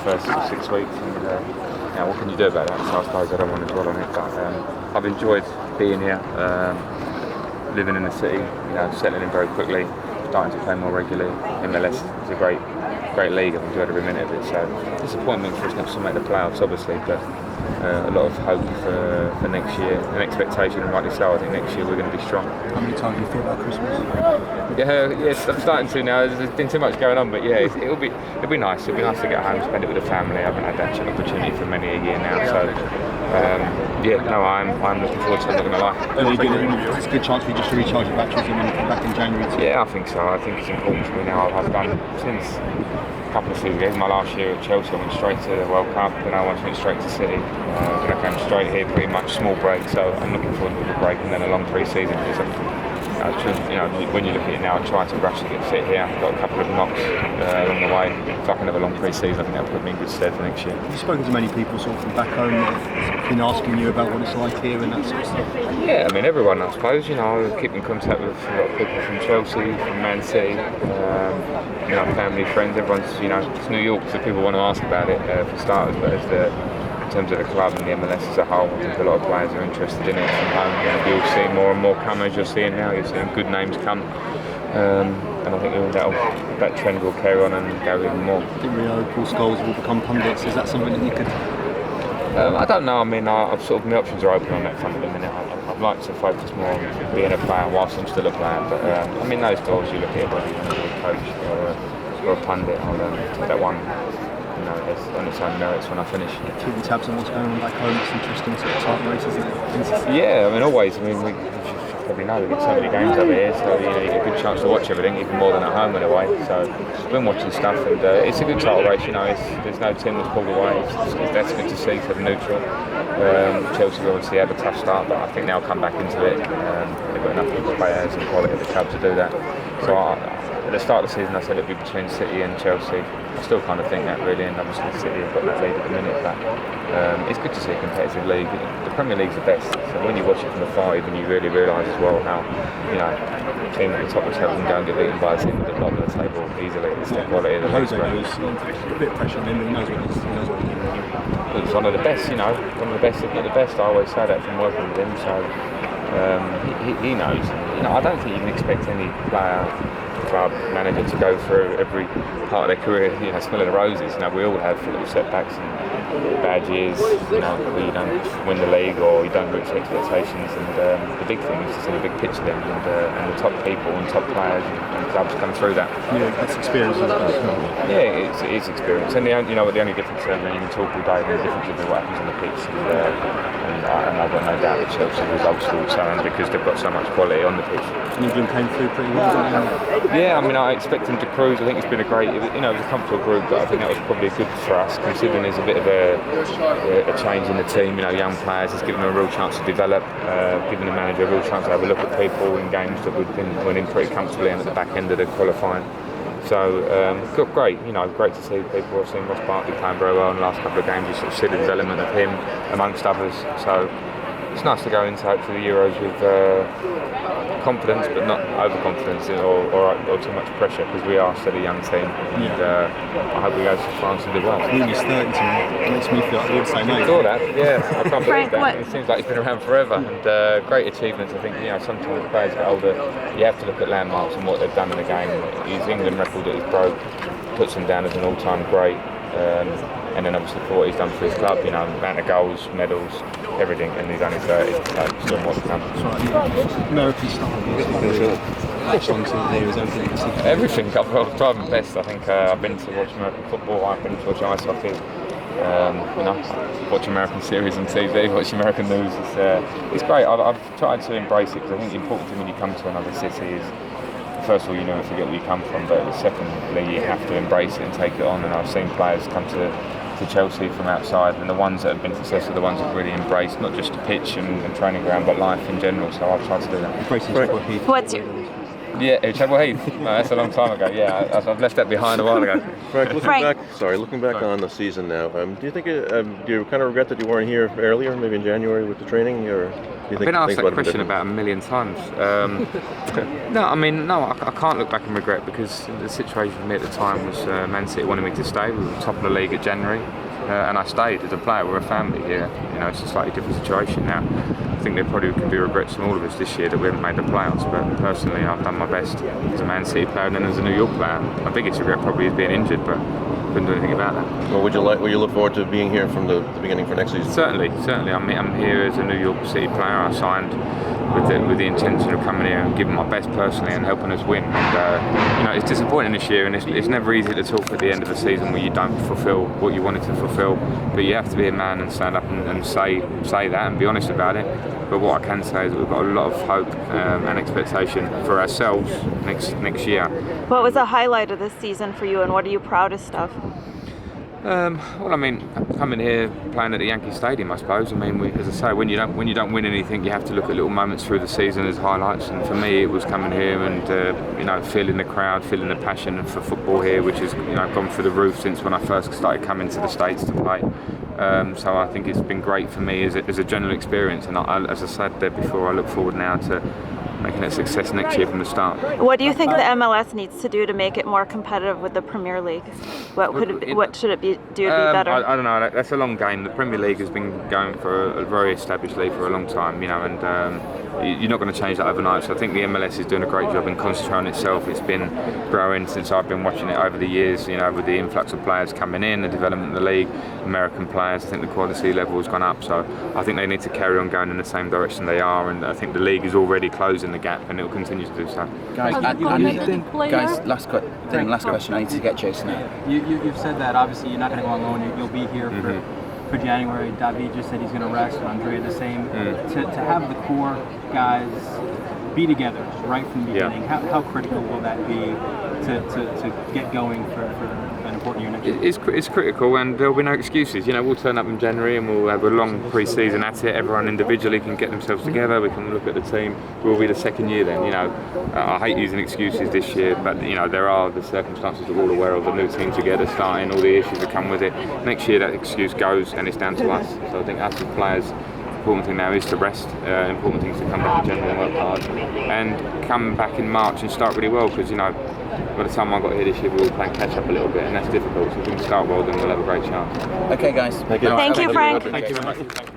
first 6 weeks, and what can you do about that? So I suppose I don't want to dwell on it, but I've enjoyed being here, living in the city, settling in very quickly, starting to play more regularly. MLS is a great league. I've enjoyed every minute of it. So disappointment for us not to make the playoffs, obviously, but a lot of hope for next year, an expectation, and rightly so. I think next year we're going to be strong. How many times do you thought about Christmas? Yes, I'm starting to now. There's been too much going on, but yeah, it'll be nice. It'll be nice to get home, spend it with the family. I haven't had that opportunity for many a year now, so I'm looking forward to it. I'm not going to lie. It's a good chance for you just to recharge your batteries and then you come back in January. Yeah, I think so. I think it's important for me now. I've done since a couple of seasons. My last year at Chelsea, I went straight to the World Cup, and I went straight to City. Then I came straight here, pretty much small break. So I'm looking forward to a break and then a long pre-season. When you look at it now, I try to rush to get fit here. I've got a couple of knocks along the way. If I can have a long pre-season, I think that'll put me in good stead for next year. Have you spoken to many people sort of from back home that have been asking you about what it's like here and that sort of stuff? Yeah, I mean everyone, I suppose. I keep in contact with a lot of people from Chelsea, from Man City, family, friends. Everyone's, it's New York, so people want to ask about it for starters. But in terms of the club and the MLS as a whole, I think a lot of players are interested in it from home. You'll see more and more come, as you're seeing now. You're seeing good names come, and I think that trend will carry on and go even more. Didn't really know Paul Scholes will become pundits. Is that something that you could? I don't know. I mean, I've sort of my options are open on that front at the minute. I'd like to focus more on being a player whilst I'm still a player. But those goals you look at, whether you're a coach or a pundit, I'll take that one. On its own merits when I finish. Keeping tabs on what's going on back home, it's interesting sort of title races, isn't it? Yeah, always. We probably know we get so many games over here, so you get a good chance to watch everything, even more than at home in a way. So I've been watching stuff, and it's a good title race. There's no team that's pulled away. That's good to see for the neutral. Chelsea obviously had a tough start, but I think they'll come back into it. They've got enough players and quality at the club to do that. So at the start of the season, I said it'd be between City and Chelsea. I still kind of think that really, and obviously City have got that lead at the minute. But it's good to see a competitive league. The Premier League's the best. So when you watch it from afar, even you really realise as well how a team at the top of the table can go and get beaten by a team at the bottom of the table easily. It's the quality of the league. Jose knows a bit of pressure on him, but he knows what he's doing. He's one of the best, one of the best, if not the best. I always say that from working with him. So he knows. I don't think you can expect any player, club, manager to go through every part of their career, smelling the roses. We all have little setbacks and bad years, where you don't win the league or you don't reach expectations. And the big thing is to see the big picture then, and the top people and top players and clubs come through that. Yeah, that's experience. Yeah, it's experience. And the only difference, you can talk all day, the difference is what happens on the pitch. And I've got no doubt that Chelsea results will return because they've got so much quality on the pitch. And England came through pretty well. Yeah, I expect them to cruise. I think it's been a great, it was a comfortable group, but I think that was probably good for us, considering there's a bit of a change in the team. Young players, it's given them a real chance to develop, giving the manager a real chance to have a look at people in games that we've been winning pretty comfortably and at the back end of the qualifying. So great, great to see people. I've seen Ross Barkley playing very well in the last couple of games. You sort of see the development of him amongst others. So it's nice to go into hopefully the Euros with confidence, but not overconfidence or too much pressure, because we are still a young team. And I hope we go to France and do well. He's 30 to makes me feel like I would say no. I saw that, yeah. I can't believe that. It seems like he's been around forever, and great achievements. I think sometimes players get older, you have to look at landmarks and what they've done in the game. His England record that he's broke puts him down as an all-time great. And then obviously for what he's done for his club, amount of goals, medals, everything, and he's only 30, so still more to come. American stuff. Everything. I've tried my best. I think I've been to watch American football, I've been to watch ice hockey, watch American series on TV, watch American news. It's great. I've tried to embrace it, because I think the important thing when you come to another city is, first of all, you never forget where you come from, but secondly, you have to embrace it and take it on. And I've seen players come to Chelsea from outside, and the ones that have been successful are the ones that really embraced not just the pitch and training ground, but life in general. So I've tried to do that. What's your? Yeah, Chadwell Heath. No, that's a long time ago. Yeah, I've left that behind a while ago. Frank, looking back on the season now, do you think do you kind of regret that you weren't here earlier, maybe in January with the training, or do you think I've been asked that question different? about a million times. No, I can't look back and regret, because the situation for me at the time was Man City wanted me to stay. We were top of the league at January, and I stayed as a player. We're a family here. You know, it's a slightly different situation now. I think there probably could be regrets from all of us this year that we haven't made the playoffs, but personally I've done my best as a Man City player and then as a New York player. My biggest regret probably is being injured, but couldn't do anything about that. Well, will you look forward to being here from the beginning for next season? Certainly. I'm here as a New York City player. I signed with the intention of coming here and giving my best personally and helping us win. And, you know, it's disappointing this year, and it's never easy to talk at the end of a season where you don't fulfil what you wanted to fulfil. But you have to be a man and stand up and say that and be honest about it. But what I can say is that we've got a lot of hope and expectation for ourselves next year. What was the highlight of this season for you, and what are you proudest of? Well, I mean, coming here, playing at the Yankee Stadium, I suppose. I mean, as I say, when you don't win anything, you have to look at little moments through the season as highlights. And for me, it was coming here and you know, feeling the crowd, feeling the passion for football here, which has, you know, gone through the roof since when I first started coming to the States to play. So I think it's been great for me as a general experience. And as I said there before, I look forward now to making it a success next year from the start. What do you think the MLS needs to do to make it more competitive with the Premier League? What should it do to be better? I don't know. That's a long game. The Premier League has been going for a very established league for a long time, you know, and you're not going to change that overnight. So I think the MLS is doing a great job in concentrating on itself. It's been growing since I've been watching it over the years, you know, with the influx of players coming in, the development of the league, American players. I think the quality level has gone up. So I think they need to carry on going in the same direction they are, and I think the league is already closing the gap, and it will continue to do so. Guys, last question. I need to get Jason out. You've said that obviously you're not going to go on loan. You'll be here for January. David just said he's going to rest, and Andrea the same. To have the core guys be together right from the beginning, how critical will that be to get going for an important year next year? It's critical, and there'll be no excuses. You know, we'll turn up in January and we'll have a long pre-season at it. Everyone individually can get themselves together. We can look at the team. We'll be the second year then. You know, I hate using excuses this year, but you know, there are the circumstances we're all aware of. The new team together, starting, all the issues that come with it. Next year that excuse goes, and it's down to us. So I think us as players, important thing now is to rest. Important thing is to come back in January and work hard, and come back in March and start really well, because you know, by the time I got here this year, we were playing catch up a little bit, and that's difficult. So if we can start well, then we'll have a great chance. Okay, guys. Thank you. Thank you, Frank. Thank you very much.